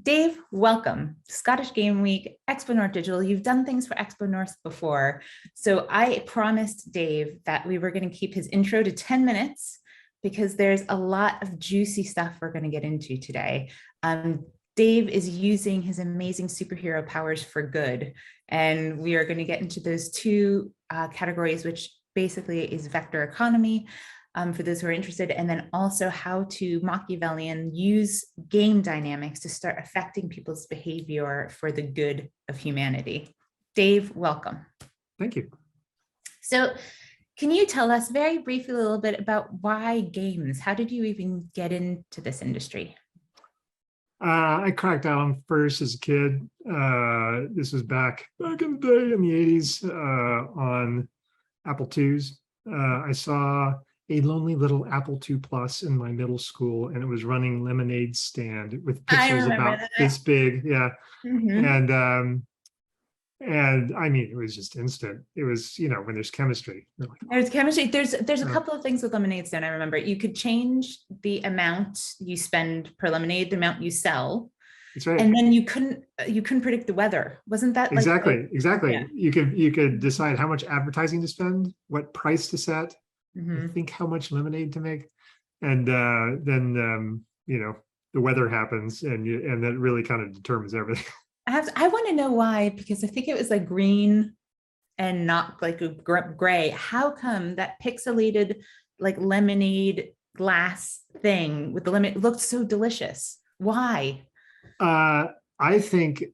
Dave, welcome. Scottish Game Week, XpoNorth Digital. You've done things for XpoNorth before. So I promised Dave that we were going to keep his intro to 10 minutes because there's a lot of juicy stuff we're going to get into today. Dave is using his amazing superhero powers for good. And we are going to get into those two categories, which basically is vector economy, for those who are interested, and then also how to Machiavellian use game dynamics to start affecting people's behavior for the good of humanity. Dave, welcome. Thank you. So can you tell us very briefly a little bit about why games? How did you even get into this industry? I cracked down on first as a kid. This was back in the day in the 80s on Apple IIs. I saw a lonely little Apple II Plus in my middle school, and it was running Lemonade Stand with pixels about this big. Yeah. Mm-hmm. And I mean, it was just instant. It was, you know, when there's chemistry. Like, there's chemistry. There's a couple of things with Lemonade Stand. I remember you could change the amount you spend per lemonade, the amount you sell. That's right. And then you couldn't predict the weather. Wasn't that exactly? Exactly. Yeah. You could decide how much advertising to spend, what price to set. I think how much lemonade to make, and then you know, the weather happens, and that really kind of determines everything. I want to know why, because I think it was like green and not like a gray. How come that pixelated like lemonade glass thing with the lemon looked so delicious? Why? I think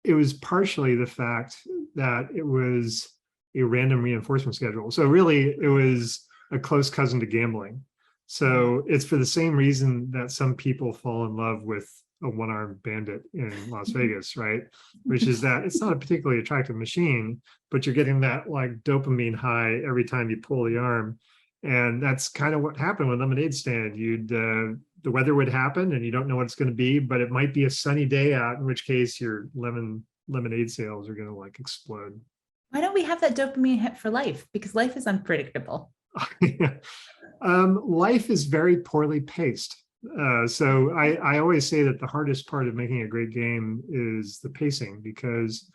it was partially the fact that it was a random reinforcement schedule. So really, it was a close cousin to gambling. So it's for the same reason that some people fall in love with a one-armed bandit in Las Vegas, right? Which is that it's not a particularly attractive machine, but you're getting that like dopamine high every time you pull the arm. And that's kind of what happened with Lemonade Stand. The weather would happen and you don't know what it's going to be, but it might be a sunny day out, in which case your lemonade sales are going to like explode. Why don't we have that dopamine hit for life? Because life is unpredictable. Life is very poorly paced. So I always say that the hardest part of making a great game is the pacing, because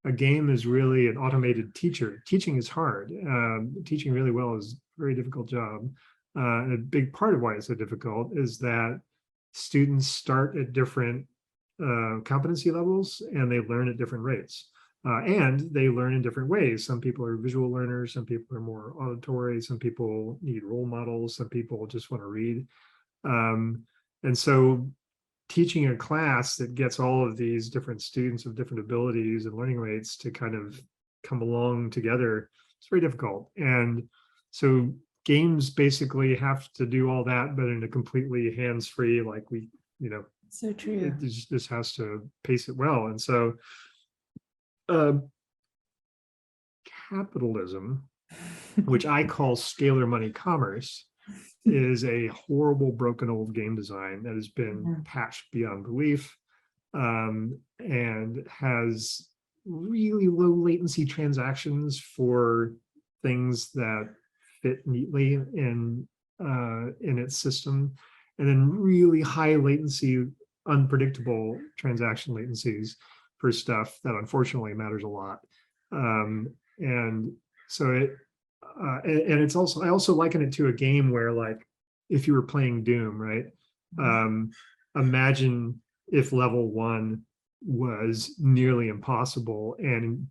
a game is really an automated teacher. Teaching is hard. Teaching really well is a very difficult job. And a big part of why it's so difficult is that students start at different competency levels and they learn at different rates. And they learn in different ways. Some people are visual learners, some people are more auditory, some people need role models, some people just want to read. And so teaching a class that gets all of these different students of different abilities and learning rates to kind of come along together, it's very difficult. And so games basically have to do all that, but in a completely hands-free, like we, you know, so true. It just has to pace it well. And so capitalism, which I call scalar money commerce, is a horrible, broken old game design that has been patched beyond belief, and has really low latency transactions for things that fit neatly in its system, and then really high latency, unpredictable transaction latencies for stuff that unfortunately matters a lot. And so it's also, I also liken it to a game where, like, if you were playing Doom, right? Imagine if level 1 was nearly impossible and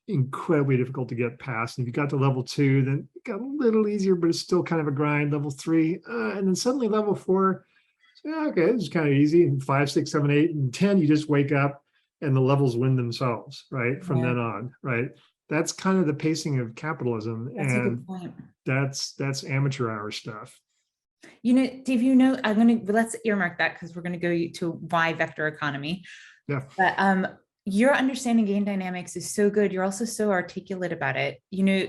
incredibly difficult to get past. And if you got to level 2, then it got a little easier, but it's still kind of a grind. Level 3, and then suddenly level 4, yeah, okay, this is kind of easy. And 5, 6, 7, 8, and 10, you just wake up and the levels win themselves, right? From then on, right? That's kind of the pacing of capitalism. That's and a good point. That's amateur hour stuff. You know, Dave, you know, let's earmark that because we're going to go to why vector economy. Yeah. But your understanding game dynamics is so good. You're also so articulate about it. You know,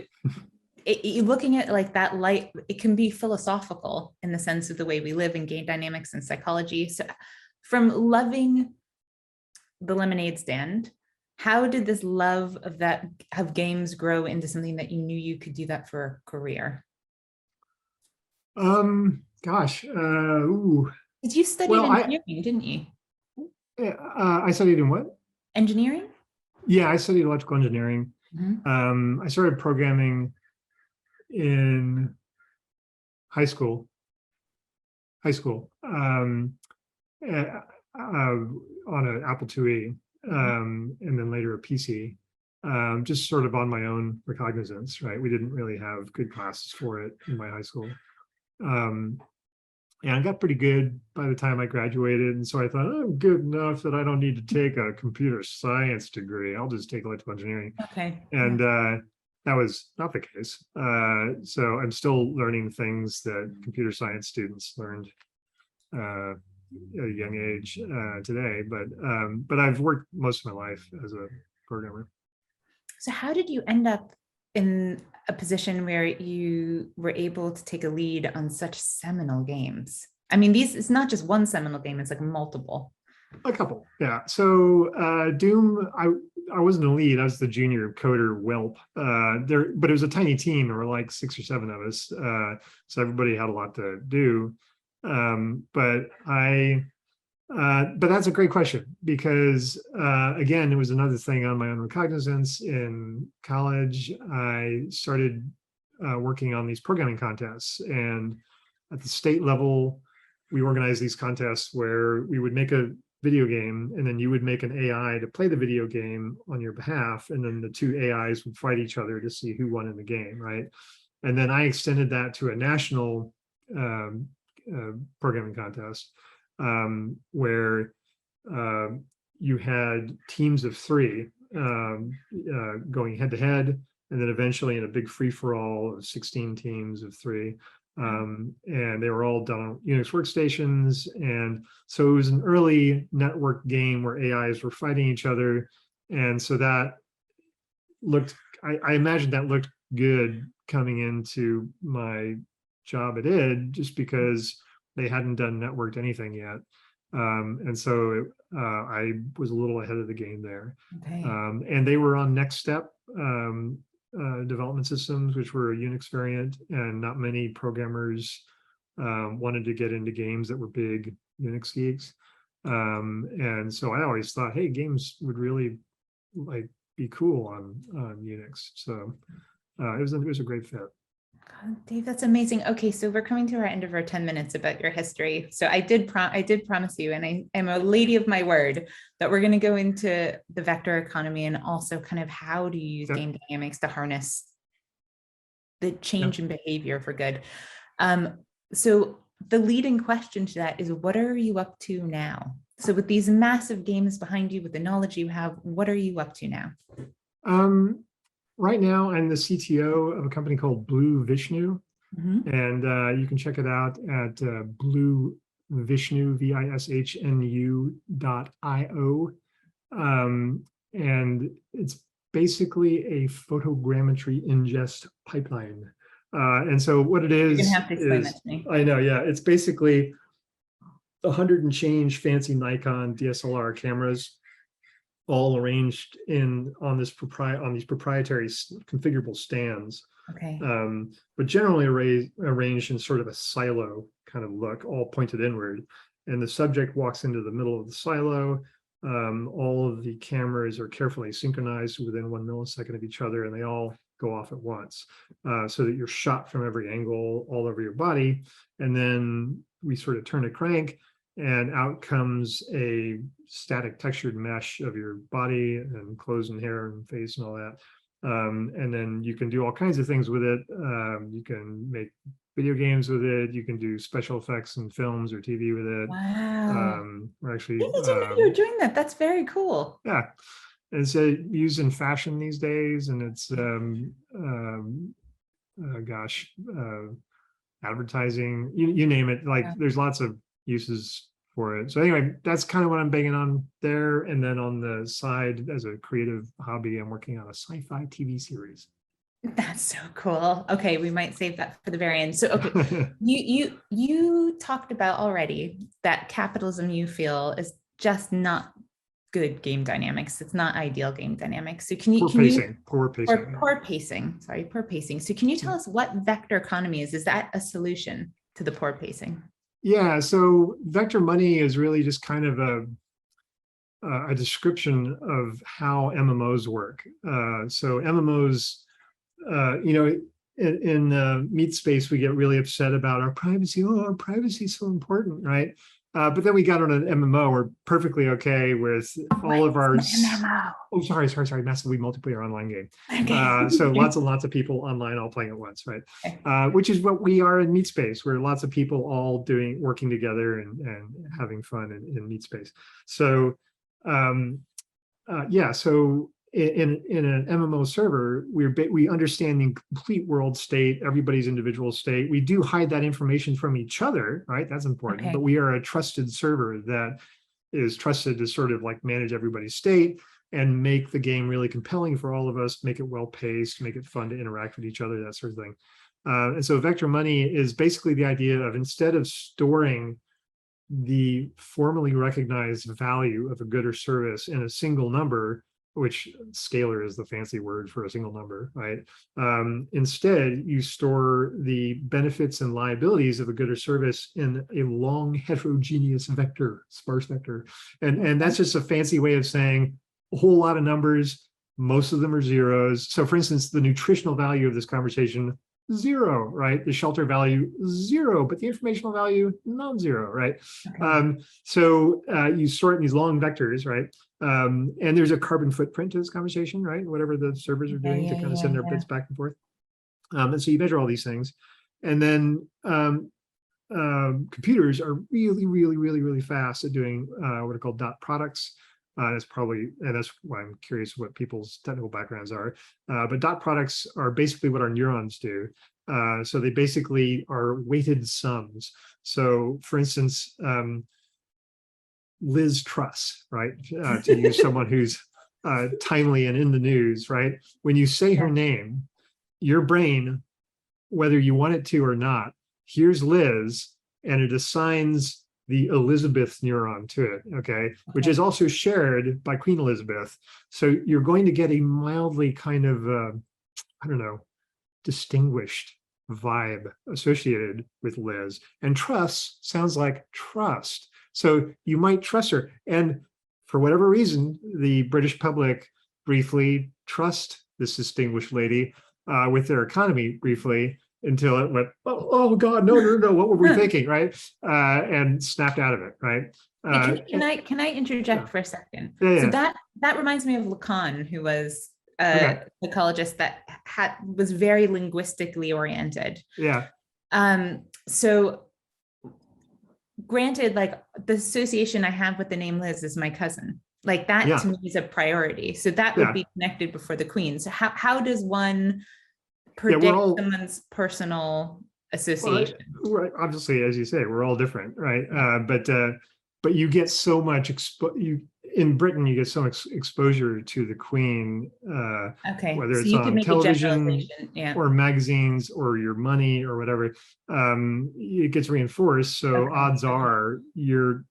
looking at like that light, it can be philosophical in the sense of the way we live in game dynamics and psychology. So from loving the Lemonade Stand, how did this love of games grow into something that you knew you could do that for a career? Gosh, Did you study engineering, didn't you? I studied in what? Engineering? Yeah, I studied electrical engineering. Mhm. I started programming in high school. Uh, on an Apple IIe, and then later a PC, just sort of on my own recognizance, right? We didn't really have good classes for it in my high school. And I got pretty good by the time I graduated. And so I thought, I'm good enough that I don't need to take a computer science degree. I'll just take electrical engineering. Okay. And that was not the case. So I'm still learning things that computer science students learned at a young age today. But I've worked most of my life as a programmer. So how did you end up in a position where you were able to take a lead on such seminal games? I mean, it's not just one seminal game, it's like multiple. A couple, yeah. So Doom, I wasn't a lead. I was the junior coder whelp. But it was a tiny team. There were like 6 or 7 of us, so everybody had a lot to do. But that's a great question because again, it was another thing on my own recognizance. In college, I started working on these programming contests, and at the state level, we organized these contests where we would make a video game and then you would make an AI to play the video game on your behalf, and then the 2 AIs would fight each other to see who won in the game, right? And then I extended that to a national programming contest, where you had teams of 3 going head to head, and then eventually in a big free-for-all of 16 teams of 3. And they were all done on Unix workstations. And so it was an early network game where AIs were fighting each other. And so that looked, I imagine that looked good coming into my job at id, just because they hadn't done networked anything yet. And so I was a little ahead of the game there. Okay. And they were on Next Step development systems, which were a Unix variant, and not many programmers wanted to get into games that were big Unix geeks. And so I always thought, hey, games would really like be cool on Unix. So it was a great fit. God, Dave, that's amazing. Okay, so we're coming to our end of our 10 minutes about your history. So I did promise you, and I am a lady of my word, that we're going to go into the vector economy and also kind of how do you use game dynamics to harness the change in behavior for good. So the leading question to that is, what are you up to now? So with these massive games behind you, with the knowledge you have, what are you up to now? Right now, I'm the CTO of a company called Blue Vishnu, and you can check it out at Blue Vishnu, VISHNU.io. And it's basically a photogrammetry ingest pipeline. And so what it is, you're gonna have to explain that to me. I know, yeah, it's basically 100 and change fancy Nikon DSLR cameras, all arranged on these proprietary configurable stands. Okay. But generally arranged in sort of a silo kind of look, all pointed inward. And the subject walks into the middle of the silo. All of the cameras are carefully synchronized within 1 millisecond of each other, and they all go off at once, so that you're shot from every angle all over your body. And then we sort of turn a crank, and out comes a static textured mesh of your body and clothes and hair and face and all that. And then you can do all kinds of things with it. You can make video games with it. You can do special effects in films or TV with it. Wow. We're actually, I didn't know you were doing that. That's very cool. Yeah. It's used in fashion these days, and it's advertising, you name it. Like there's lots of uses for it. So anyway, that's kind of what I'm banging on there. And then on the side, as a creative hobby, I'm working on a sci-fi TV series. That's so cool. Okay, we might save that for the very end. So okay, you talked about already that capitalism, you feel, is just not good game dynamics. It's not ideal game dynamics. So can you poor pacing. Sorry, poor pacing. So can you tell us what vector economy is? Is that a solution to the poor pacing? Yeah, so vector money is really just kind of a description of how MMOs work. So MMOs, you know, in meat space, we get really upset about our privacy. Oh, our privacy is so important, right? But then we got on an MMO. We're perfectly okay with all of our. MMO. Oh, sorry. Massively multiplayer online game. Okay. So lots and lots of people online all playing at once, right? Which is what we are in meat space, where lots of people all working together and having fun in meat space. So yeah, so in an MMO server, we understand the complete world state, everybody's individual state. We do hide that information from each other, right? That's important. Okay. But we are a trusted server that is trusted to sort of like manage everybody's state and make the game really compelling for all of us, make it well-paced, make it fun to interact with each other, that sort of thing. And so vector money is basically the idea of, instead of storing the formally recognized value of a good or service in a single number, which scalar is the fancy word for a single number, right? Instead, you store the benefits and liabilities of a good or service in a long heterogeneous vector, sparse vector. And that's just a fancy way of saying a whole lot of numbers, most of them are zeros. So for instance, the nutritional value of this conversation, 0, right? The shelter value, 0, but the informational value, non-zero, right? Okay. So you sort in these long vectors, right? And there's a carbon footprint to this conversation, right? Whatever the servers are doing to kind of send their bits back and forth. And so you measure all these things. And then computers are really fast at doing what are called dot products. That's why I'm curious what people's technical backgrounds are. But dot products are basically what our neurons do. So they basically are weighted sums. So for instance, Liz Truss, right? To use someone who's timely and in the news, right? When you say her name, your brain, whether you want it to or not, hears Liz and it assigns the Elizabeth neuron to it, okay, which is also shared by Queen Elizabeth. So you're going to get a mildly kind of, I don't know, distinguished vibe associated with Liz. And Truss sounds like trust. So you might trust her. And for whatever reason, the British public briefly trust this distinguished lady with their economy briefly, until it went, oh God, no, what were we thinking, right? And snapped out of it, right? Can I interject for a second? Yeah. So that reminds me of Lacan, who was a psychologist that was very linguistically oriented. Yeah. So granted, like the association I have with the name Liz is my cousin. Like that to me is a priority. So that would be connected before the Queen. So how does one predict someone's personal association? Well, right, obviously, as you say, we're all different, right? But you get so much in Britain, you get so much exposure to the Queen, whether it's on television or magazines or your money or whatever, it gets reinforced. So odds are your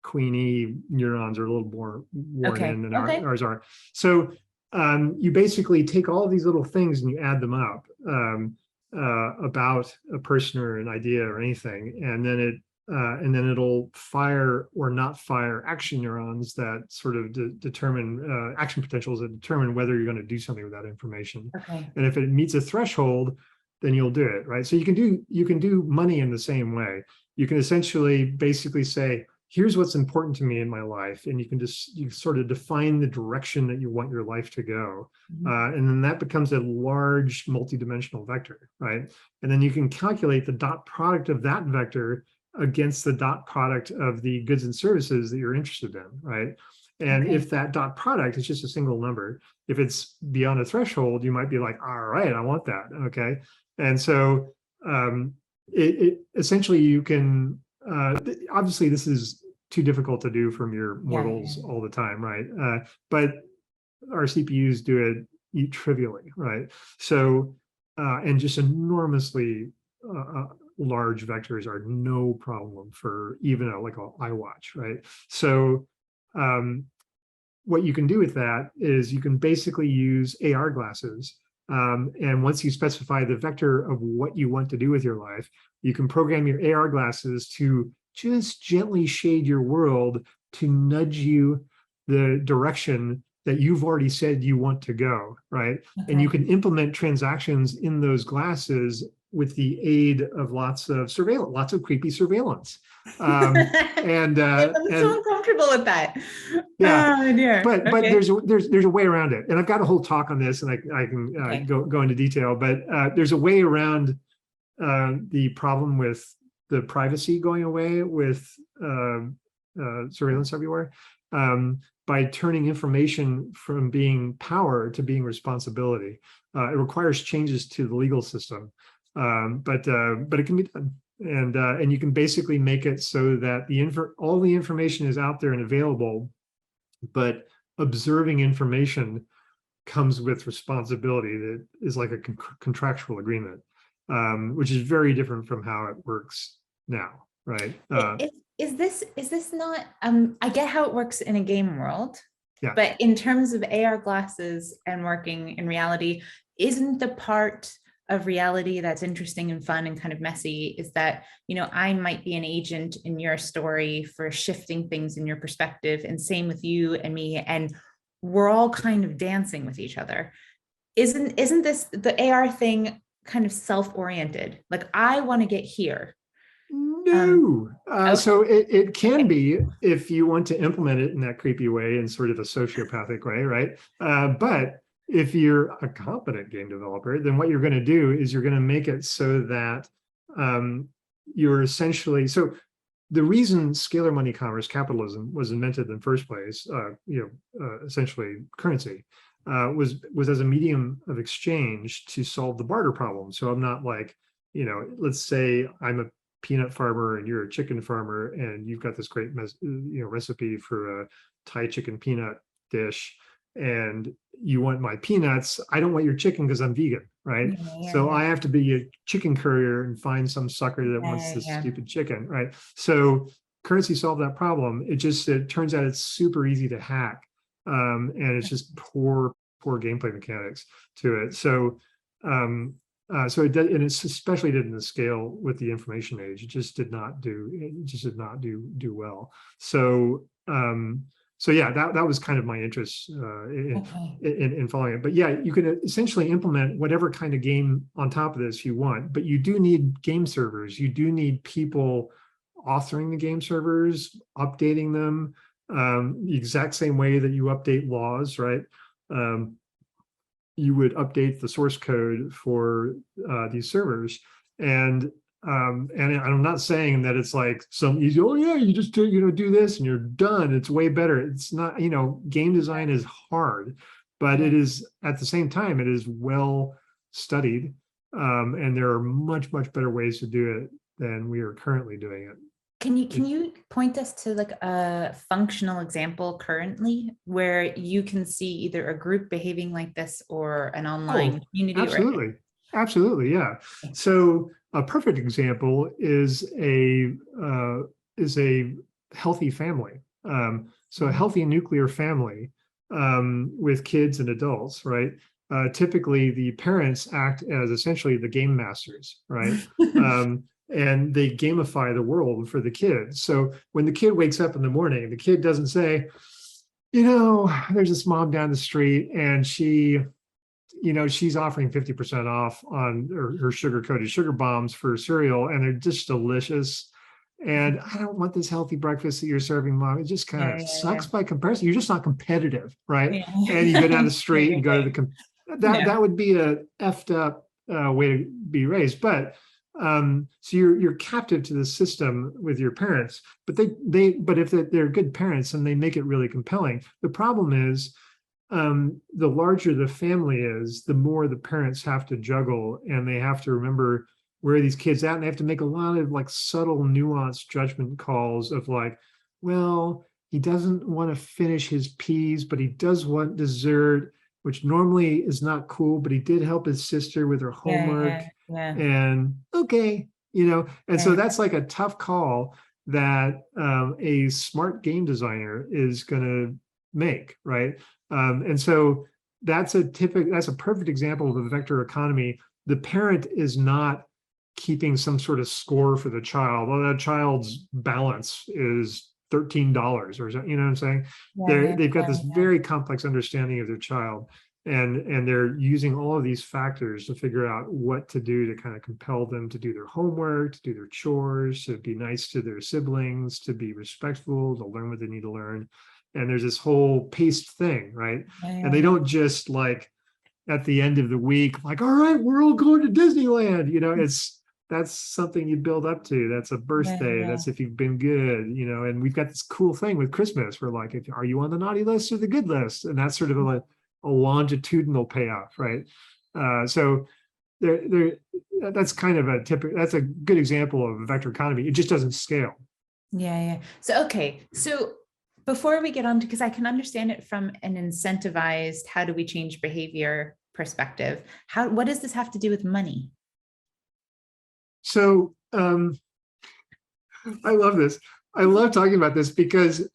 Queenie neurons are a little more worn in than ours are. So you basically take all of these little things and you add them up about a person or an idea or anything, and then it'll fire or not fire action neurons that sort of determine action potentials that determine whether you're going to do something with that information. And if it meets a threshold, then you'll do it, right? So you can do money in the same way. You can essentially basically say, here's what's important to me in my life, and you sort of define the direction that you want your life to go, and then that becomes a large multidimensional vector, right? And then you can calculate the dot product of that vector against the dot product of the goods and services that you're interested in, right? And if that dot product is just a single number, if it's beyond a threshold, you might be like, all right, I want that, okay? And so it essentially you can, obviously this is too difficult to do from your mortals all the time, right? But our CPUs do it trivially, right? So, and just enormously large vectors are no problem for even like an iWatch, right? So what you can do with that is you can basically use AR glasses. And once you specify the vector of what you want to do with your life, you can program your AR glasses to just gently shade your world to nudge you the direction that you've already said you want to go, right? Okay. And you can implement transactions in those glasses with the aid of lots of surveillance, lots of creepy surveillance. I'm so uncomfortable with that. Yeah, oh, dear. but Okay. there's a way around it, and I've got a whole talk on this, and I can Okay. go into detail. But there's a way around the problem with the privacy going away with surveillance everywhere, by turning information from being power to being responsibility. It requires changes to the legal system, but it can be done. And you can basically make it so that all the information is out there and available, but observing information comes with responsibility that is like a contractual agreement, which is very different from how it works now, right? Is this not, I get how it works in a game world, yeah. But in terms of AR glasses and working in reality, isn't the part of reality that's interesting and fun and kind of messy is that, I might be an agent in your story for shifting things in your perspective, and same with you and me, and we're all kind of dancing with each other. Isn't this the AR thing kind of self-oriented? Like, I want to get here. No. Okay. So it can be if you want to implement it in that creepy way, in sort of a sociopathic way, right? But if you're a competent game developer, then what you're going to do is you're going to make it so that you're essentially, so the reason scalar money commerce, capitalism, was invented in the first place, essentially currency, was as a medium of exchange to solve the barter problem. So I'm not like, let's say I'm a peanut farmer and you're a chicken farmer, and you've got this great recipe for a Thai chicken peanut dish, and you want my peanuts. I don't want your chicken because I'm vegan, right? So I have to be a chicken courier and find some sucker that wants this stupid chicken, right? So currency solved that problem. It turns out it's super easy to hack, and it's just poor gameplay mechanics to it. So it did, and it's especially didn't scale with the information age. It just did not do well. So yeah, that was kind of my interest in following it. But yeah, you can essentially implement whatever kind of game on top of this you want, but you do need game servers. You do need people authoring the game servers, updating them, the exact same way that you update laws, right? You would update the source code for these servers, and I'm not saying that it's like some easy, oh yeah, you just do this and you're done. It's way better. It's not, game design is hard, but it is at the same time, it is well studied, and there are much better ways to do it than we are currently doing it. Can you point us to like a functional example currently where you can see either a group behaving like this or an online community? Absolutely, yeah. So a perfect example is a healthy family. So a healthy nuclear family with kids and adults, right? Typically, the parents act as essentially the game masters, right? And they gamify the world for the kids. So when the kid wakes up in the morning, the kid doesn't say, there's this mom down the street and she's offering 50% off on her sugar-coated sugar bombs for cereal, and they're just delicious. And I don't want this healthy breakfast that you're serving, Mom. It just kind of sucks by comparison. You're just not competitive, right? And you go down the street and go to that would be a effed up way to be raised. But so you're captive to the system with your parents, but if they're good parents and they make it really compelling. The problem is, the larger the family is, the more the parents have to juggle, and they have to remember where are these kids at, and they have to make a lot of like subtle, nuanced judgment calls of like, well, he doesn't want to finish his peas, but he does want dessert, which normally is not cool, but he did help his sister with her homework. And okay, and so that's like a tough call that a smart game designer is going to make, right? And so that's a perfect example of a vector economy. The parent is not keeping some sort of score for the child. Well, that child's balance is $13 or something, you know what I'm saying? They've got this very complex understanding of their child, and they're using all of these factors to figure out what to do to kind of compel them to do their homework, to do their chores, to be nice to their siblings, to be respectful, to learn what they need to learn. And there's this whole paced thing, right? And they don't just like at the end of the week, like, all right, we're all going to Disneyland. You know, that's something you build up to. That's a birthday. That's if you've been good, you know. And we've got this cool thing with Christmas. We're like, are you on the naughty list or the good list? And that's sort of a longitudinal payoff, right? So that's kind of that's a good example of a vector economy. It just doesn't scale. So, okay. So before we get on to, because I can understand it from an incentivized, how do we change behavior perspective, what does this have to do with money? So I love this. I love talking about this because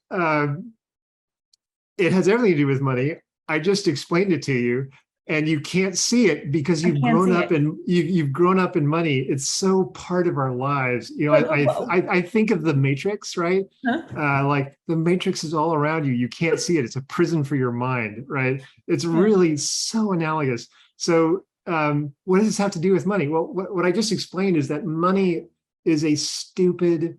it has everything to do with money. I just explained it to you, and you can't see it because you've grown up in you've grown up in money. It's so part of our lives. You know, I think of the Matrix, right? Like the Matrix is all around you. You can't see it. It's a prison for your mind, right? It's really so analogous. So what does this have to do with money? Well, what I just explained is that money is a stupid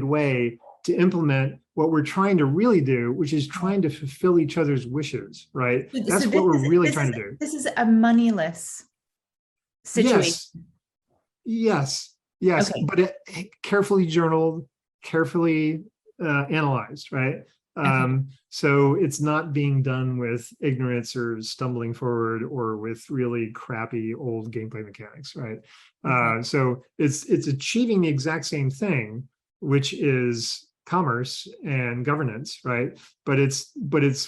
way to implement what we're trying to really do, which is trying to fulfill each other's wishes, right? That's what we're really trying to do. This is a moneyless situation. Yes. Okay. But carefully journaled, carefully analyzed, right? So it's not being done with ignorance or stumbling forward or with really crappy old gameplay mechanics, right? So it's achieving the exact same thing, which is commerce and governance, right? But it's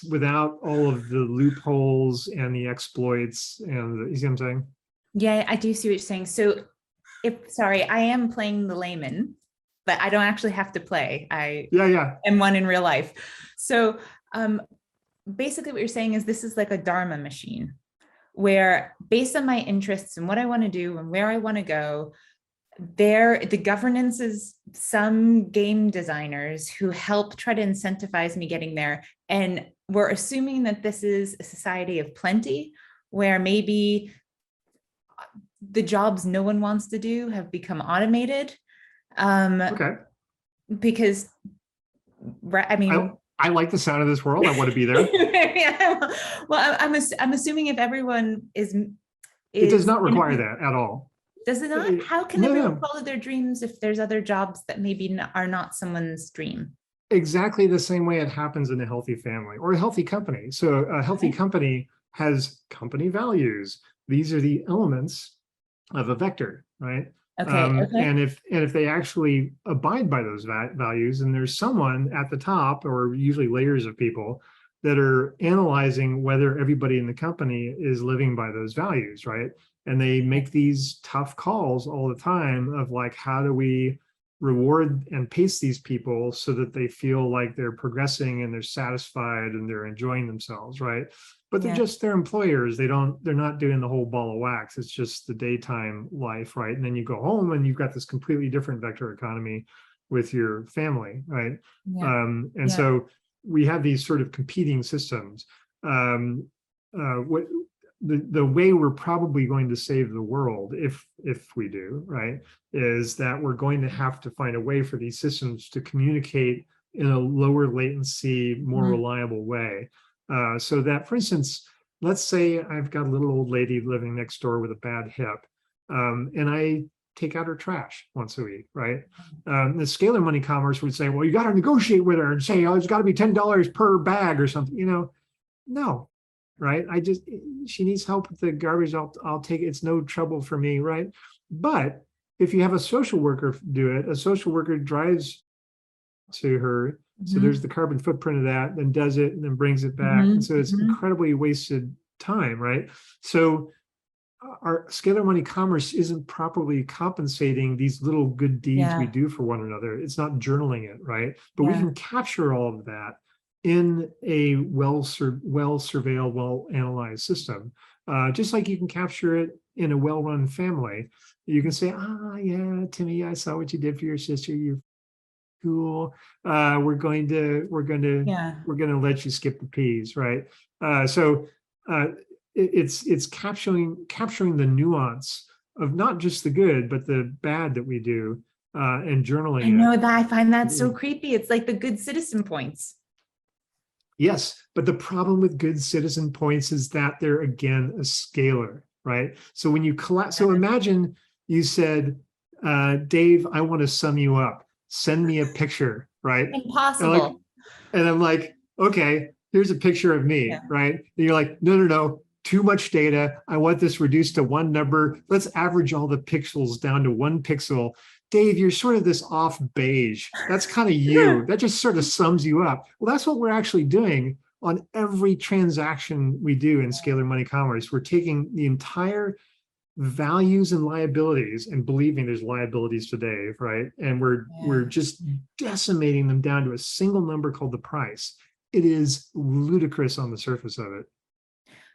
without all of the loopholes and the exploits and you see what I'm saying? Yeah, I do see what you're saying. So sorry, I am playing the layman, but I don't actually have to play. I am one in real life. So basically what you're saying is this is like a Dharma machine where based on my interests and what I want to do and where I want to go, the governance is some game designers who help try to incentivize me getting there. And we're assuming that this is a society of plenty where maybe the jobs no one wants to do have become automated. Because I mean, I like the sound of this world. I want to be there. Well, I'm assuming if everyone is it does not require that at all. Does it not? How can everyone follow their dreams if there's other jobs that maybe are not someone's dream? Exactly the same way it happens in a healthy family or a healthy company. So a healthy company has company values. These are the elements of a vector, right? And if they actually abide by those values, and there's someone at the top, or usually layers of people, that are analyzing whether everybody in the company is living by those values, right? And they make these tough calls all the time of like, how do we reward and pace these people so that they feel like they're progressing and they're satisfied and they're enjoying themselves, right? But they're just their employers. They're not doing the whole ball of wax. It's just the daytime life, right? And then you go home and you've got this completely different vector economy with your family, right? So we have these sort of competing systems. The way we're probably going to save the world, if we do, right, is that we're going to have to find a way for these systems to communicate in a lower latency, more reliable way. So that, for instance, let's say I've got a little old lady living next door with a bad hip, and I take out her trash once a week, right? The scalar money commerce would say, well, you got to negotiate with her and say, oh, it's got to be $10 per bag or something, you know? No, right? She needs help with the garbage. I'll take it. It's no trouble for me, right? But if you have a social worker do it, a social worker drives to her. So there's the carbon footprint of that, then does it and then brings it back. And so it's incredibly wasted time, right? So our scalar money commerce isn't properly compensating these little good deeds we do for one another. It's not journaling it, right? But we can capture all of that in a well-surveilled, well-analyzed system. Just like you can capture it in a well-run family. You can say, yeah, Timmy, I saw what you did for your sister. You're cool. We're going to Yeah. let you skip the P's, right? So it's capturing the nuance of not just the good, but the bad that we do, and I journaling it. know that. I find that so creepy. It's like the good citizen points. Yes, but the problem with good citizen points is that they're, again, a scalar, right? So when you collapse, so imagine you said, Dave, I want to sum you up. Send me a picture, right? Impossible. And I'm like, okay, here's a picture of me, Yeah. right? And you're like, no, too much data. I want this reduced to one number. Let's average all the pixels down to one pixel. Dave, you're sort of this off beige. That's kind of you. That just sort of sums you up. Well, that's what we're actually doing on every transaction we do in scalar money commerce. We're taking the entire values and liabilities and believing there's liabilities today, right? And we're just decimating them down to a single number called the price. It is ludicrous on the surface of it.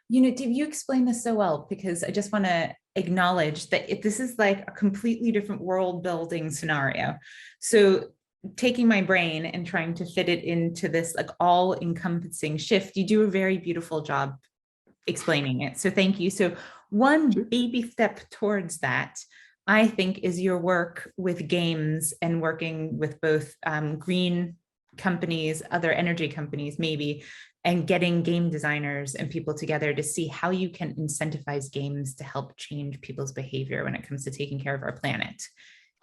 You know, Dave, you explain this so well, because I just want to acknowledge that this is like a completely different world building scenario. So taking my brain and trying to fit it into this like all encompassing shift, you do a very beautiful job explaining it. So thank you. So one baby step towards that, I think, is your work with games and working with both green companies, other energy companies, maybe, and getting game designers and people together to see how you can incentivize games to help change people's behavior when it comes to taking care of our planet.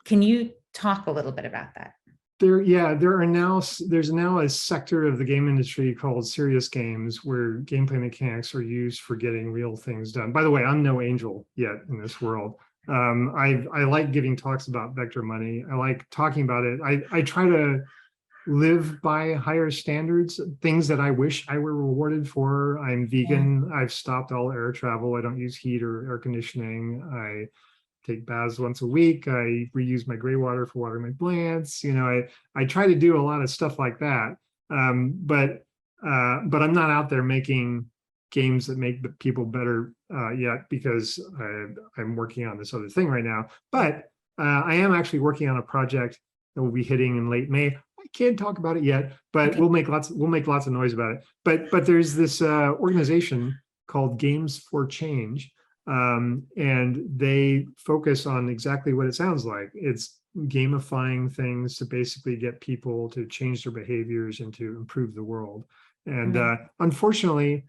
Can you talk a little bit about that? There's now a sector of the game industry called serious games, where gameplay mechanics are used for getting real things done. By the way, I'm no angel yet in this world. I like giving talks about vector money. I like talking about it. I try to live by higher standards, things that I wish I were rewarded for. I'm vegan. I've stopped all air travel. I don't use heat or air conditioning. I take baths once a week. I reuse my gray water for watering my plants. You know, I try to do a lot of stuff like that. But I'm not out there making games that make people better yet, because I'm working on this other thing right now. But I am actually working on a project that will be hitting in late May. I can't talk about it yet, but we'll make lots of noise about it. But there's this organization called Games for Change, and they focus on exactly what it sounds like. It's gamifying things to basically get people to change their behaviors and to improve the world. And unfortunately,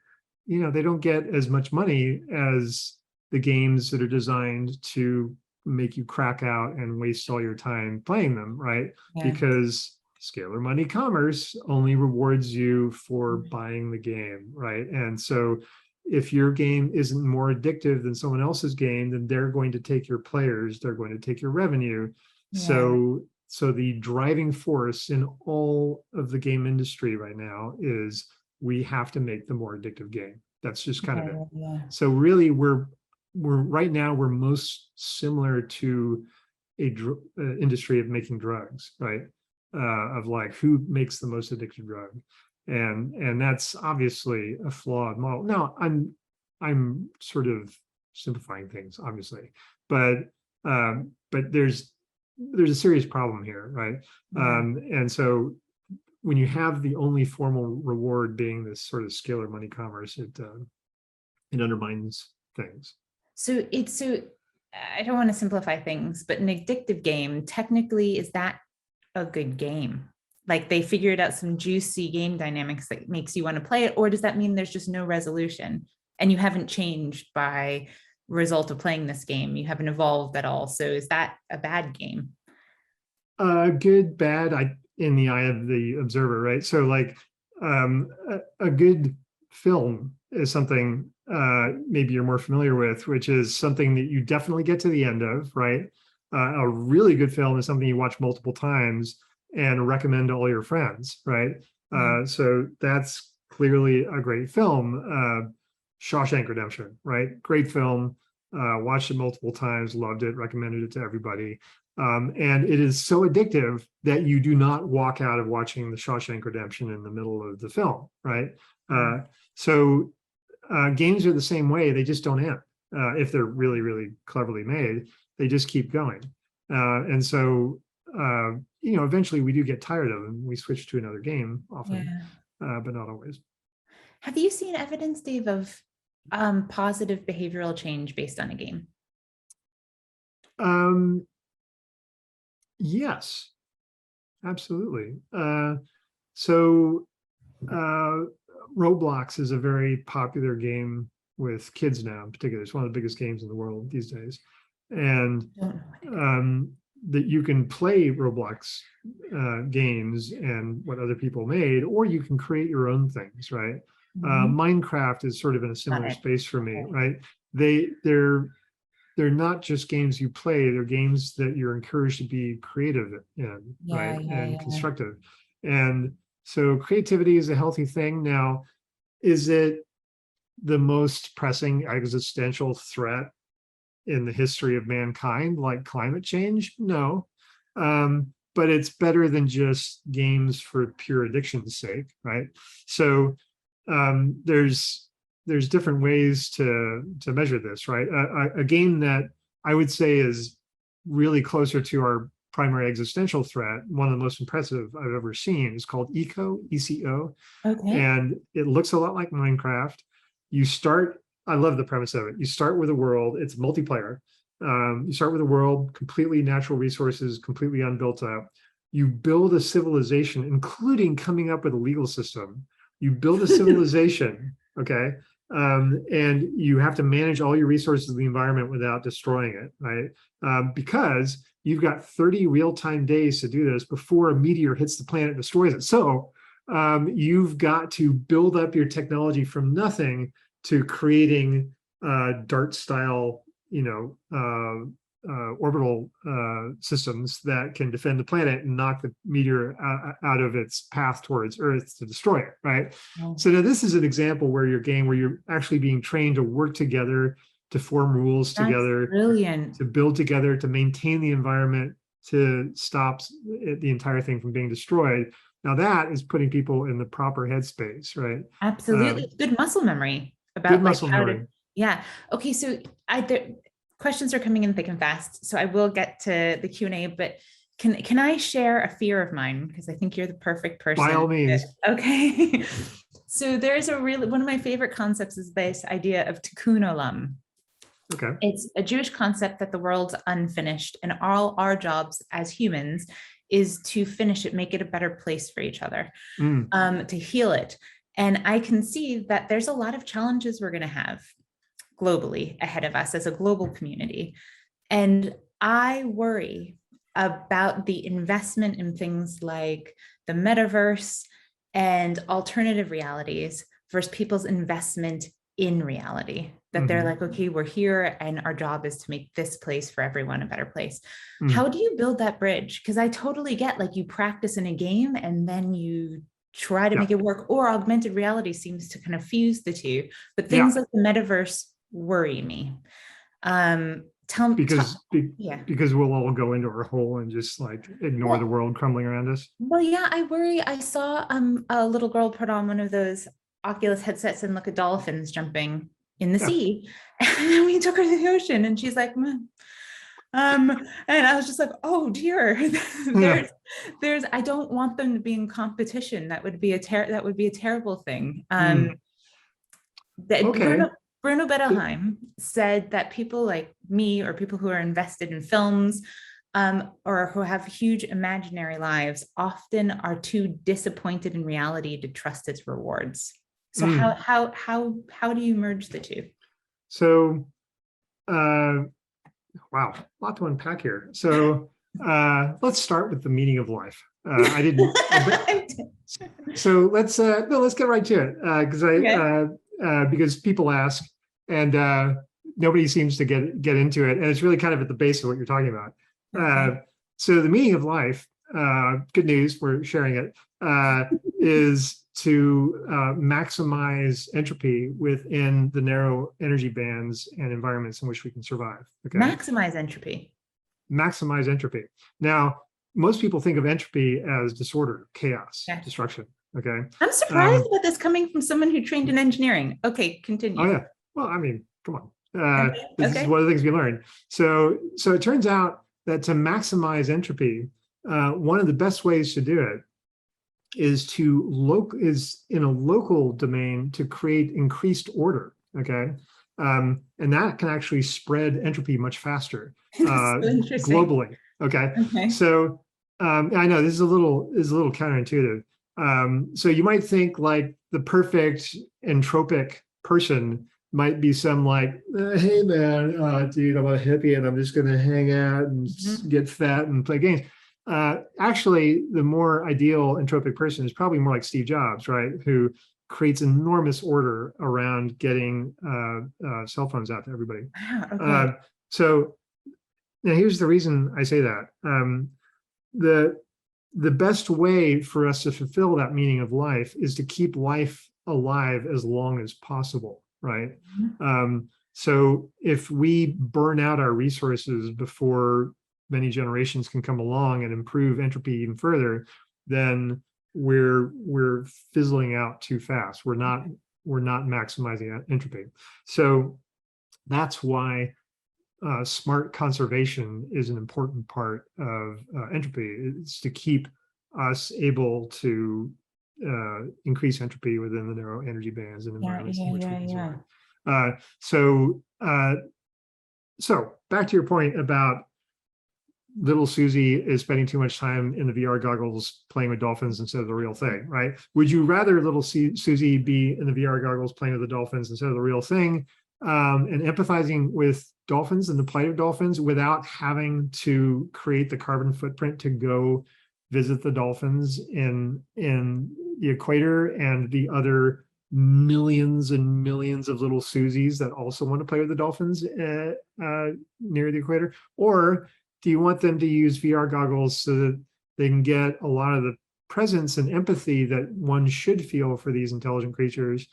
you know, they don't get as much money as the games that are designed to make you crack out and waste all your time playing them, right? Because scalar money commerce only rewards you for buying the game, right? And so if your game isn't more addictive than someone else's game, then they're going to take your players, they're going to take your revenue. So the driving force in all of the game industry right now is we have to make the more addictive game. That's just kind of it. So really, we're right now, we're most similar to a industry of making drugs, right? Of like, who makes the most addictive drug? And that's obviously a flawed model. Now, I'm sort of simplifying things, obviously, but there's a serious problem here, right? And so when you have the only formal reward being this sort of scalar money commerce, it undermines things. So I don't want to simplify things, but an addictive game, technically, is that a good game? Like they figured out some juicy game dynamics that makes you want to play it, or does that mean there's just no resolution and you haven't changed by result of playing this game? You haven't evolved at all. So is that a bad game? Good, bad, in the eye of the observer, right? So like a good film is something maybe you're more familiar with, which is something that you definitely get to the end of, right? A really good film is something you watch multiple times and recommend to all your friends, right? So that's clearly a great film. Shawshank Redemption, right? Great film. Watched it multiple times, loved it, recommended it to everybody. And it is so addictive that you do not walk out of watching the Shawshank Redemption in the middle of the film, right? So games are the same way. They just don't end. If they're really, really cleverly made, they just keep going. And so eventually we do get tired of them. We switch to another game often, Yeah. but not always. Have you seen evidence, Dave, of positive behavioral change based on a game? Yes, absolutely. So Roblox is a very popular game with kids now in particular. It's one of the biggest games in the world these days. And that you can play Roblox games and what other people made, or you can create your own things, right? Minecraft is sort of in a similar space for me, right? They're not just games you play, they're games that you're encouraged to be creative in, right? And constructive. And so creativity is a healthy thing. Now, is it the most pressing existential threat in the history of mankind, like climate change? No. But it's better than just games for pure addiction's sake, right? So there's different ways to measure this, right? A game that I would say is really closer to our primary existential threat, one of the most impressive I've ever seen, is called ECO. Okay. And it looks a lot like Minecraft. You start, I love the premise of it. You start with a world, it's multiplayer. You start with a world, completely natural resources, completely unbuilt up. You build a civilization, including coming up with a legal system. You build a civilization, okay? And you have to manage all your resources of the environment without destroying it, right? Because you've got 30 real-time days to do this before a meteor hits the planet and destroys it. So you've got to build up your technology from nothing to creating DART-style, orbital systems that can defend the planet and knock the meteor out of its path towards Earth to destroy it, right? So now this is an example where you're actually being trained to work together, to form rules together, brilliant, to build together, to maintain the environment, to stop the entire thing from being destroyed. Now that is putting people in the proper headspace, right? Absolutely. Good muscle memory about good muscle memory. Yeah. Okay. So questions are coming in thick and fast. So I will get to the Q&A, but can I share a fear of mine? Because I think you're the perfect person. By all means. Okay. So there's one of my favorite concepts is this idea of tikkun olam. Okay. It's a Jewish concept that the world's unfinished and all our jobs as humans is to finish it, make it a better place for each other, to heal it. And I can see that there's a lot of challenges we're going to have globally ahead of us as a global community. And I worry about the investment in things like the metaverse and alternative realities versus people's investment in reality, that they're like, okay, we're here and our job is to make this place for everyone a better place. How do you build that bridge? Because I totally get, like, you practice in a game and then you try to make it work, or augmented reality seems to kind of fuse the two, but things like the metaverse worry me. Because we'll all go into our hole and just like ignore the world crumbling around us. Well, yeah, I worry. I saw a little girl put on one of those Oculus headsets and look at dolphins jumping in the sea, and then we took her to the ocean, and she's like, and I was just like, oh dear, there's I don't want them to be in competition. That would be a terrible thing. Bruno Bettelheim said that people like me, or people who are invested in films, or who have huge imaginary lives, often are too disappointed in reality to trust its rewards. So how do you merge the two? So, wow, a lot to unpack here. So let's start with the meaning of life. I didn't. So let's get right to it, because people ask, and nobody seems to get into it, and it's really kind of at the base of what you're talking about. So the meaning of life, good news, we're sharing it, is to maximize entropy within the narrow energy bands and environments in which we can survive. Okay. Maximize entropy. Maximize entropy. Now, most people think of entropy as disorder, chaos, destruction. Okay. I'm surprised about this coming from someone who trained in engineering. Okay, continue. Oh yeah. Well, I mean, come on. This is one of the things we learned. So it turns out that to maximize entropy, one of the best ways to do it is in a local domain to create increased order. Okay. And that can actually spread entropy much faster So interesting. globally. Okay. Okay. So I know this is a little counterintuitive. So you might think like the perfect entropic person might be some like, hey man, dude, I'm a hippie and I'm just going to hang out and get fat and play games. Actually, the more ideal entropic person is probably more like Steve Jobs, right? Who creates enormous order around getting cell phones out to everybody. Wow, okay. So now here's the reason I say that. The best way for us to fulfill that meaning of life is to keep life alive as long as possible, right? So if we burn out our resources before many generations can come along and improve entropy even further, then we're fizzling out too fast. We're not maximizing entropy. So that's why smart conservation is an important part of entropy. It's to keep us able to increase entropy within the narrow energy bands and environments in which we can survive. So back to your point about little Susie is spending too much time in the VR goggles playing with dolphins instead of the real thing, right? Would you rather little Susie be in the VR goggles playing with the dolphins instead of the real thing, and empathizing with dolphins and the plight of dolphins without having to create the carbon footprint to go visit the dolphins in the equator and the other millions and millions of little Susies that also want to play with the dolphins near the equator? Or do you want them to use VR goggles so that they can get a lot of the presence and empathy that one should feel for these intelligent creatures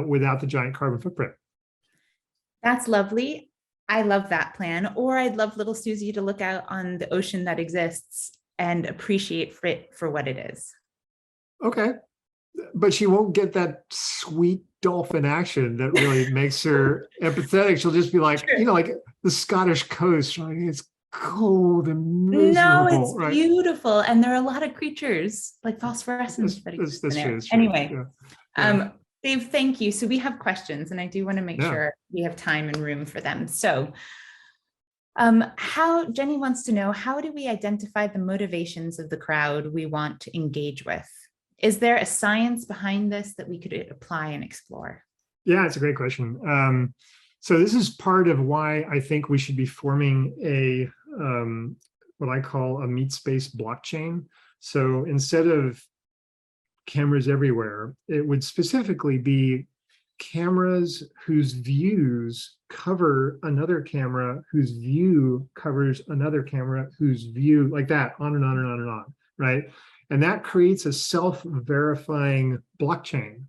without the giant carbon footprint? That's lovely. I love that plan. Or I'd love little Susie to look out on the ocean that exists and appreciate it for what it is. Okay. But she won't get that sweet dolphin action that really makes her empathetic. She'll just be like, you know, like the Scottish coast, right? It's cold and miserable. No, it's right? beautiful. And there are a lot of creatures like phosphorescence that exist in there. Anyway, Dave, thank you. So we have questions and I do want to make sure we have time and room for them. So Jenny wants to know, how do we identify the motivations of the crowd we want to engage with? Is there a science behind this that we could apply and explore? Yeah, it's a great question. So this is part of why I think we should be forming a what I call a meat space blockchain. So instead of cameras everywhere, it would specifically be cameras whose views cover another camera, whose view covers another camera, whose view, like that, on and on and on and on, right? And that creates a self-verifying blockchain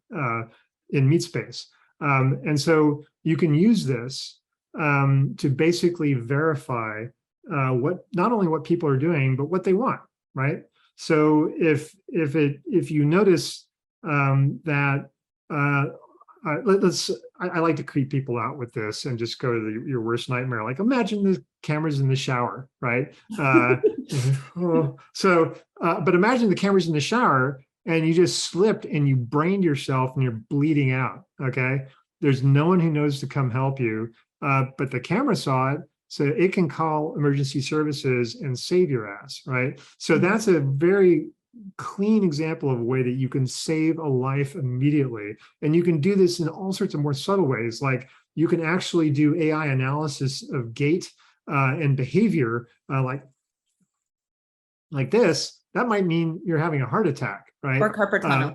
in meat space. And so you can use this to basically verify not only what people are doing, but what they want, right? So if you notice that I like to creep people out with this and just go to your worst nightmare. Like imagine the cameras in the shower, right? But imagine the cameras in the shower and you just slipped and you brained yourself and you're bleeding out, okay? There's no one who knows to come help you, but the camera saw it, so it can call emergency services and save your ass, right? So that's a very clean example of a way that you can save a life immediately. And you can do this in all sorts of more subtle ways. Like you can actually do AI analysis of gait and behavior like this. That might mean you're having a heart attack, right? Or carpal tunnel.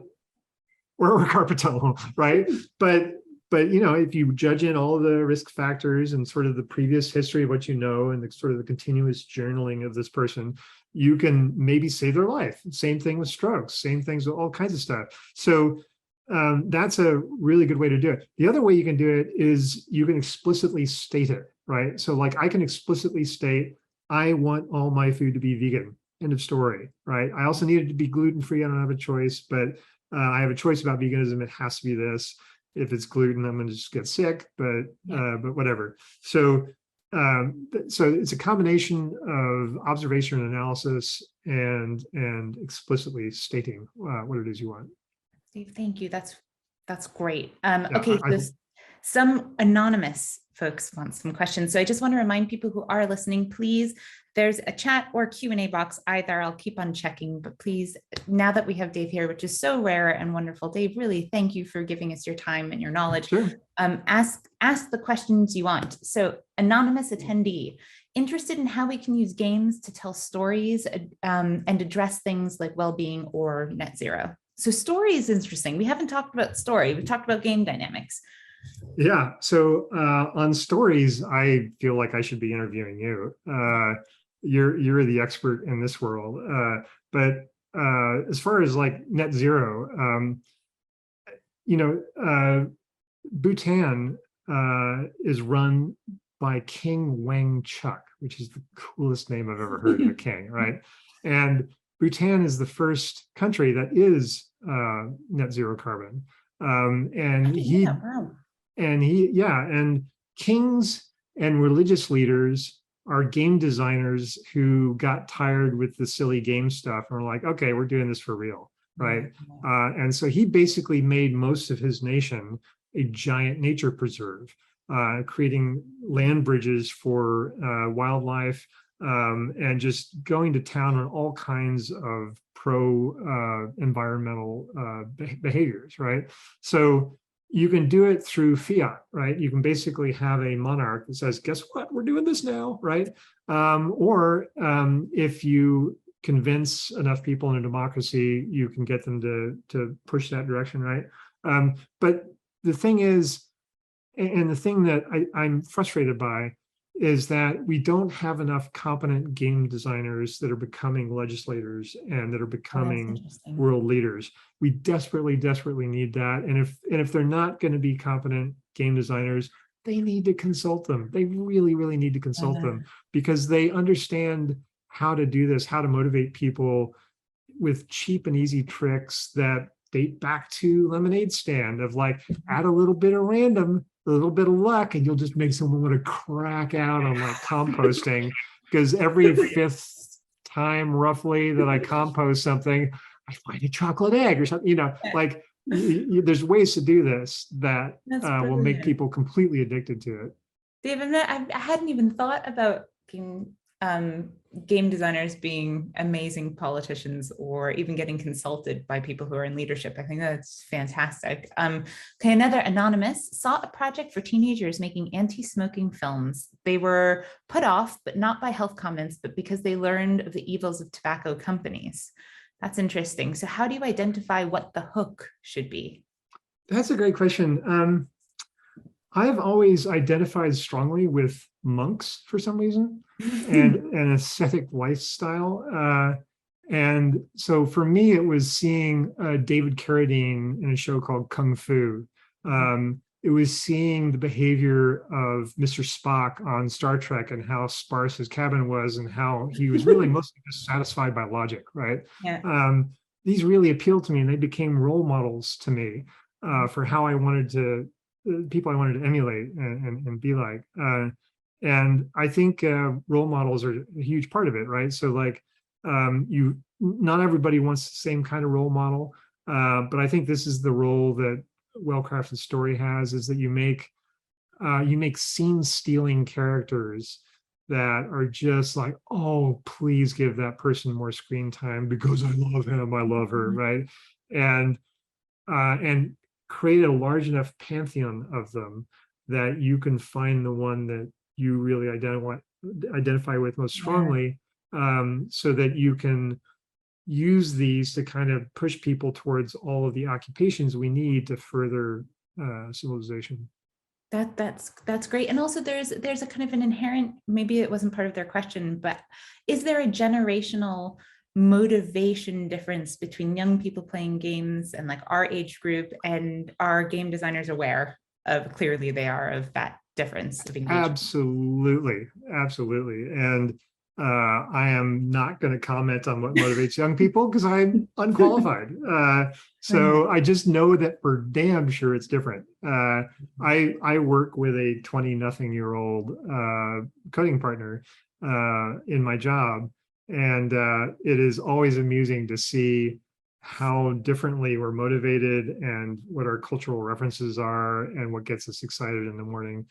Or carpal tunnel, right? But you know, if you judge in all the risk factors and sort of the previous history of what you know and the sort of the continuous journaling of this person, you can maybe save their life. Same thing with strokes, same things with all kinds of stuff. So that's a really good way to do it. The other way you can do it is you can explicitly state it, right? So like I can explicitly state, I want all my food to be vegan, end of story, right? I also need it to be gluten-free. I don't have a choice, but I have a choice about veganism. It has to be this. If it's gluten, I'm going to just get sick, but whatever. So it's a combination of observation and analysis and explicitly stating what it is you want. Steve, thank you. That's great. Yeah, Okay, so some anonymous folks want some questions. So I just want to remind people who are listening, please, there's a chat or Q&A box either. I'll keep on checking, but please, now that we have Dave here, which is so rare and wonderful, Dave, really thank you for giving us your time and your knowledge. Sure. Ask the questions you want. So anonymous attendee, interested in how we can use games to tell stories and address things like well-being or net zero. So story is interesting. We haven't talked about story. We've talked about game dynamics. Yeah. So on stories, I feel like I should be interviewing you. You're the expert in this world. But as far as like net zero, Bhutan is run by King Wang Chuk, which is the coolest name I've ever heard of a king, right? And Bhutan is the first country that is net zero carbon. And kings and religious leaders are game designers who got tired with the silly game stuff and were like, okay, we're doing this for real, right? And so he basically made most of his nation a giant nature preserve, creating land bridges for wildlife, and just going to town on all kinds of pro-environmental behaviors, right? So you can do it through fiat, right? You can basically have a monarch that says, guess what, we're doing this now, right? Or if you convince enough people in a democracy, you can get them to push that direction, right? But the thing is, and the thing that I'm frustrated by is that we don't have enough competent game designers that are becoming legislators and that are becoming world leaders. We desperately, desperately need that. And if they're not going to be competent game designers, they need to consult them. They really, really need to consult them, because they understand how to do this, how to motivate people with cheap and easy tricks that date back to Lemonade Stand, of like, add a little bit of random, a little bit of luck, and you'll just make someone want to crack out on like composting, because every fifth time roughly that I compost something, I find a chocolate egg or something, like there's ways to do this that will make people completely addicted to it. David, I hadn't even thought about game designers being amazing politicians or even getting consulted by people who are in leadership. I think that's fantastic. Okay, another anonymous saw a project for teenagers making anti-smoking films. They were put off, but not by health comments, but because they learned of the evils of tobacco companies. That's interesting. So how do you identify what the hook should be? That's a great question. I've always identified strongly with monks for some reason, and an ascetic lifestyle. And so for me, it was seeing David Carradine in a show called Kung Fu. It was seeing the behavior of Mr. Spock on Star Trek and how sparse his cabin was and how he was really mostly just satisfied by logic, right? Yeah. These really appealed to me, and they became role models to me for how I wanted to, people I wanted to emulate and be like. And I think role models are a huge part of it, right? So like, not everybody wants the same kind of role model, but I think this is the role that well-crafted story has, is that you make scene-stealing characters that are just like, oh, please give that person more screen time because I love him, I love her, right? And create a large enough pantheon of them that you can find the one that you really identify with most strongly, so that you can use these to kind of push people towards all of the occupations we need to further civilization. That's great. And also there's a kind of an inherent, maybe it wasn't part of their question, but is there a generational motivation difference between young people playing games and like our age group, and are game designers aware of, clearly they are, of that difference of engagement? Absolutely. And I am not going to comment on what motivates young people because I'm unqualified. So I just know that for damn sure it's different. I work with a 20-nothing-year-old coding partner in my job, And it is always amusing to see how differently we're motivated and what our cultural references are and what gets us excited in the morning.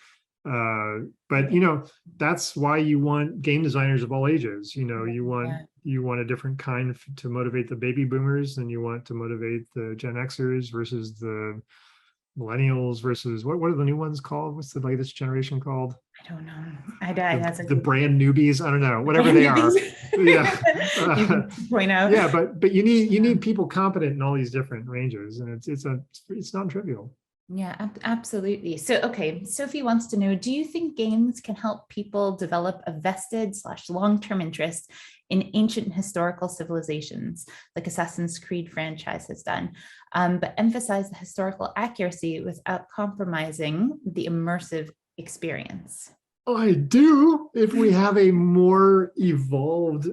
But you know, that's why you want game designers of all ages. You know, you want a different kind to motivate the baby boomers than you want to motivate the Gen Xers versus the millennials versus what are the new ones called? What's the latest generation called? I don't know. That's the brand newbies. I don't know, whatever they are. Yeah. Point out. Yeah, but you need people competent in all these different ranges, and it's non-trivial. Yeah, absolutely. So, okay, Sophie wants to know, do you think games can help people develop a vested / long-term interest in ancient historical civilizations, like Assassin's Creed franchise has done, but emphasize the historical accuracy without compromising the immersive experience? I do, if we have a more evolved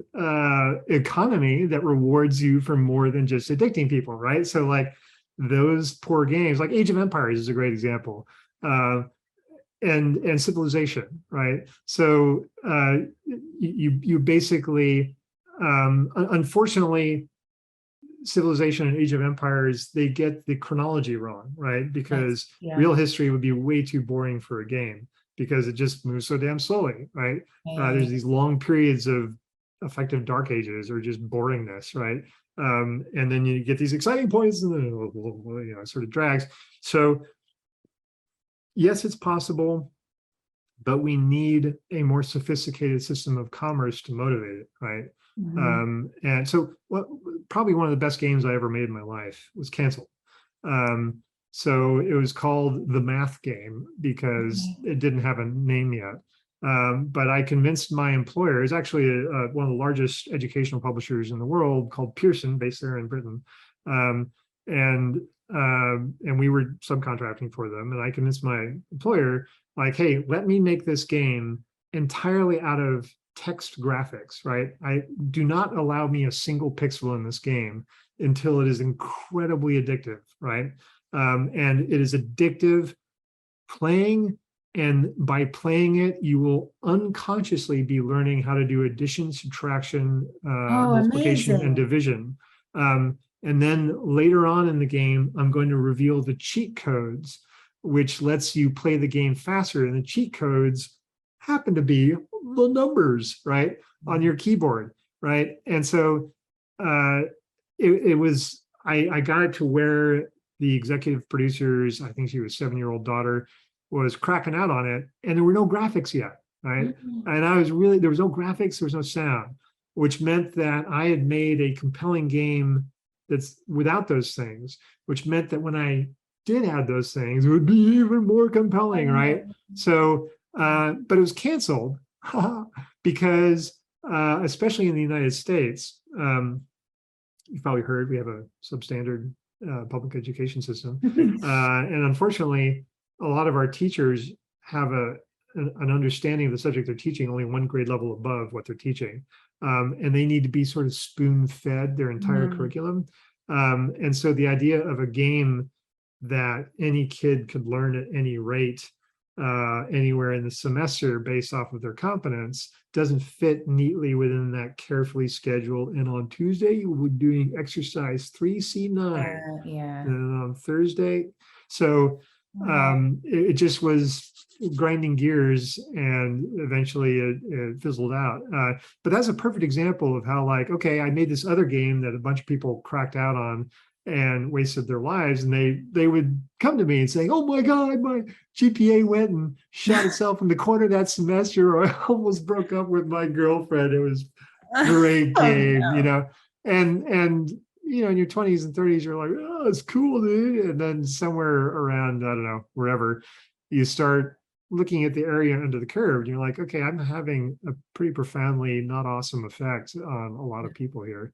economy that rewards you for more than just addicting people, right? So like those poor games, like Age of Empires is a great example, and Civilization, right? So you basically, unfortunately, Civilization and Age of Empires, they get the chronology wrong, right? Because real history would be way too boring for a game, because it just moves so damn slowly, right? There's these long periods of effective dark ages or just boringness, right? And then you get these exciting points and then, you know, it sort of drags. So yes, it's possible, but we need a more sophisticated system of commerce to motivate it, right? And so probably one of the best games I ever made in my life was canceled. So it was called The Math Game because it didn't have a name yet. But I convinced my employer, it's actually one of the largest educational publishers in the world, called Pearson, based there in Britain. And we were subcontracting for them. And I convinced my employer, like, hey, let me make this game entirely out of text graphics, right? Do not allow me a single pixel in this game until it is incredibly addictive, right? And it is addictive playing, and by playing it, you will unconsciously be learning how to do addition, subtraction, multiplication, and division. And then later on in the game, I'm going to reveal the cheat codes, which lets you play the game faster. And the cheat codes happen to be the numbers, right, on your keyboard, right? And so it was, I got it to where the executive producers, I think she was 7-year-old daughter, was cracking out on it, and there were no graphics yet, right? And I was really, there was no graphics, there was no sound, which meant that I had made a compelling game that's without those things, which meant that when I did add those things, it would be even more compelling, right? So, but it was canceled because, especially in the United States, you've probably heard we have a substandard public education system. And unfortunately, a lot of our teachers have an understanding of the subject they're teaching only one grade level above what they're teaching. And they need to be sort of spoon-fed their entire curriculum. And so the idea of a game that any kid could learn at any rate, anywhere in the semester based off of their competence doesn't fit neatly within that carefully scheduled. And on Tuesday, you will be doing exercise 3C9. And on Thursday. So it just was grinding gears, and eventually it fizzled out. But that's a perfect example of how, like, okay, I made this other game that a bunch of people cracked out on and wasted their lives, and they would come to me and say, oh my God, my GPA went and shot itself in the corner that semester, or I almost broke up with my girlfriend. It was a great game, you know, and you know, in your 20s and 30s, you're like, oh, it's cool, dude. And then somewhere around, I don't know, wherever, you start looking at the area under the curve, and you're like, okay, I'm having a pretty profoundly not awesome effect on a lot of people here.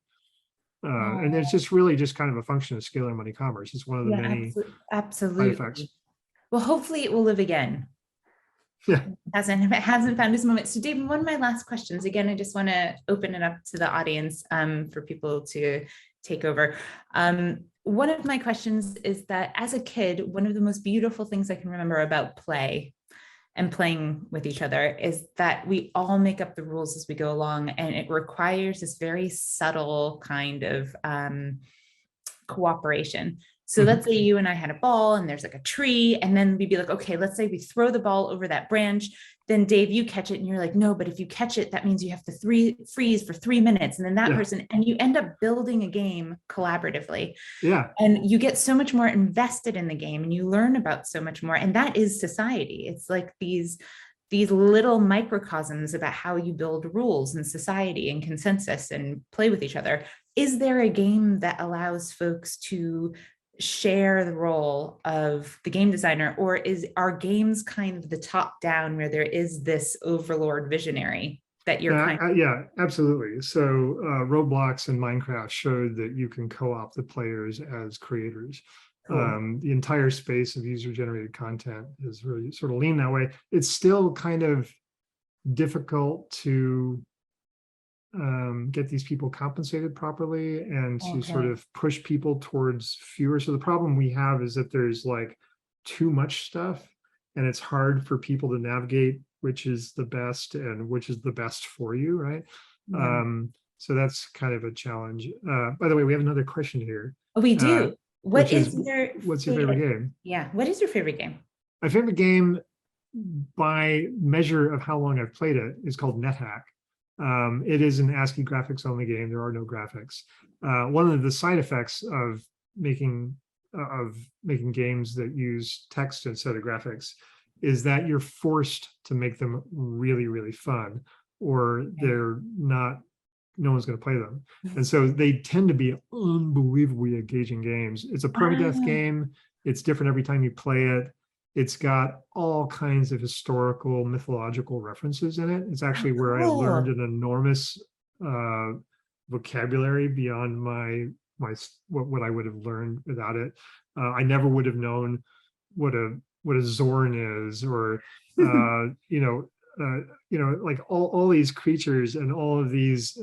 And it's just really just kind of a function of scalar money commerce. It's one of the many side effects. Well, hopefully it will live again. Yeah. It hasn't found its moment. So Dave, one of my last questions, again, I just want to open it up to the audience for people to take over. One of my questions is that as a kid, one of the most beautiful things I can remember about play and playing with each other is that we all make up the rules as we go along, and it requires this very subtle kind of cooperation. So let's say you and I had a ball and there's like a tree, and then we'd be like, okay, let's say we throw the ball over that branch. Then Dave, you catch it and you're like, no, but if you catch it, that means you have to freeze for 3 minutes. And then that person, and you end up building a game collaboratively. Yeah. And you get so much more invested in the game and you learn about so much more. And that is society. It's like these little microcosms about how you build rules in society and consensus and play with each other. Is there a game that allows folks to share the role of the game designer, or are games kind of the top down where there is this overlord visionary that you're yeah, absolutely. So Roblox and Minecraft showed that you can co-opt the players as creators. Cool. The entire space of user-generated content is really sort of lean that way. It's still kind of difficult to get these people compensated properly and to sort of push people towards fewer. So the problem we have is that there's like too much stuff, and it's hard for people to navigate which is the best and which is the best for you, right? So that's kind of a challenge. By the way, we have another question here. We do. What's your favorite game? Yeah, what is your favorite game? My favorite game, by measure of how long I've played it, is called NetHack. It is an ASCII graphics only game. There are no graphics. One of the side effects of making games that use text instead of graphics is that you're forced to make them really, really fun, or no one's going to play them. And so they tend to be unbelievably engaging games. It's a permadeath game. It's different every time you play it. It's got all kinds of historical, mythological references in it. It's actually where I learned an enormous vocabulary beyond what I would have learned without it. I never would have known what a Zorn is, or like all these creatures and all of these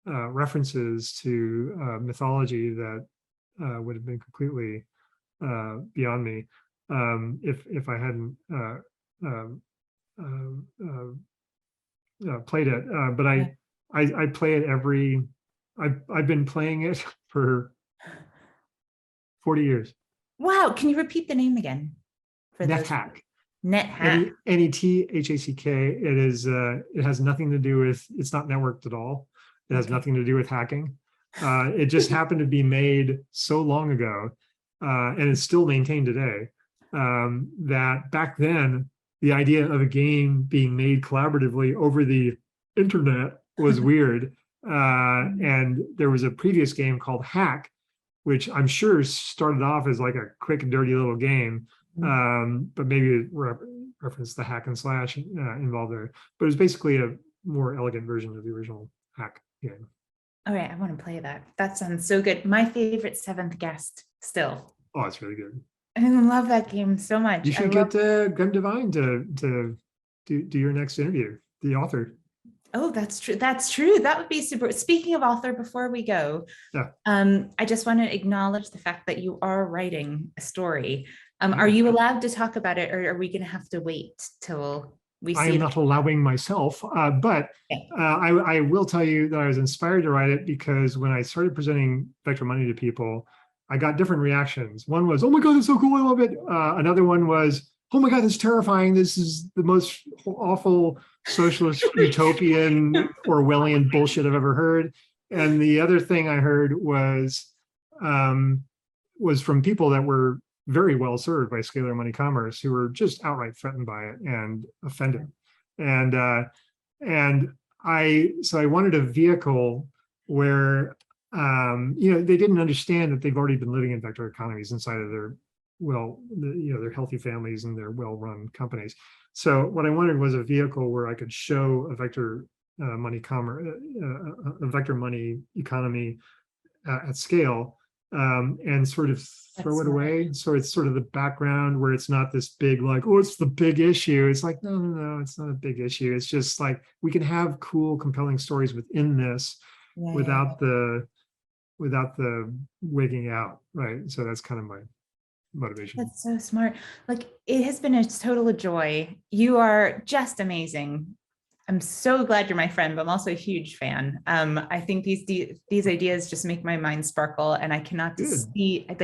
references to mythology that would have been completely beyond me if I hadn't played it. But I play it I've been playing it for 40 years. Wow. Can you repeat the name again? NetHack. NetHack. NetHack. It has nothing to do with, it's not networked at all. It has nothing to do with hacking. It just happened to be made so long ago, and it's still maintained today, that back then, the idea of a game being made collaboratively over the internet was weird. And there was a previous game called Hack, which I'm sure started off as like a quick and dirty little game, but maybe reference the hack and slash involved there. But it was basically a more elegant version of the original Hack game. All right, I want to play that. That sounds so good. My favorite Seventh Guest still. Oh, it's really good. I love that game so much. You should get Grim Devine to do your next interview, the author. Oh, that's true. That's true. That would be super. Speaking of author, before we go, I just want to acknowledge the fact that you are writing a story. Are you allowed to talk about it, or are we going to have to wait till we see it? I am not allowing myself, but I will tell you that I was inspired to write it because when I started presenting Vector Money to people, I got different reactions. One was, "Oh my God, it's so cool, I love it." Another one was, "Oh my God, it's terrifying. This is the most awful socialist utopian Orwellian bullshit I've ever heard." And the other thing I heard was from people that were very well served by scalar money commerce, who were just outright threatened by it and offended. And I wanted a vehicle where they didn't understand that they've already been living in vector economies inside of their their healthy families and their well-run companies. So what I wanted was a vehicle where I could show a vector money commerce, a vector money economy at scale, and sort of throw it away. So it's sort of the background where it's not this big, like, oh, it's the big issue. It's like, no, it's not a big issue. It's just like, we can have cool, compelling stories within this without the wigging out, right? So that's kind of my motivation. That's so smart. Like, it has been a total joy. You are just amazing. I'm so glad you're my friend, but I'm also a huge fan. I think these ideas just make my mind sparkle, and I cannot see. I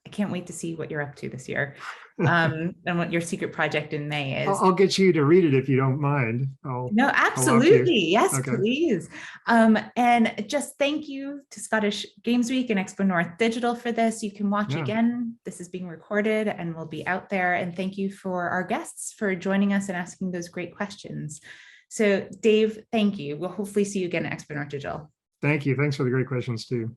can't wait to see what you're up to this year, and what your secret project in May is. I'll get you to read it if you don't mind. No, absolutely. Yes, okay. Please. And just thank you to Scottish Games Week and XpoNorth Digital for this. You can watch again. This is being recorded and will be out there. And thank you for our guests for joining us and asking those great questions. So Dave, thank you. We'll hopefully see you again at XpoNorth Digital. Thank you. Thanks for the great questions too.